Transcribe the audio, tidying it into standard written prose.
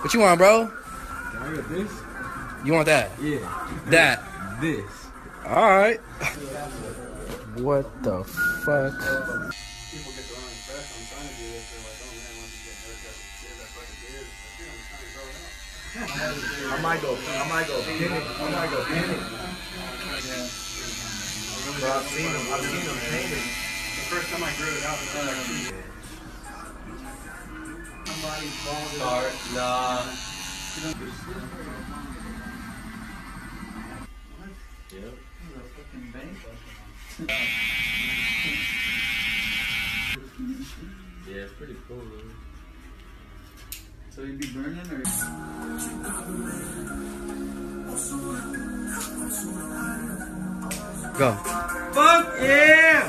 What you want, bro? Can I get this? You want that? Yeah. That. This. Alright. What the fuck? People get the wrong impression. I'm trying to do this. They're like, oh man, once you get a haircut, that's like a beard. I'm trying to grow it out. I might go pin it. Bro, I've seen them painted. The first time I grew it out, it was like somebody's bald. Nah. Yep. Yeah, it's pretty cool, man. So you'd be burning or? Go. Fuck yeah!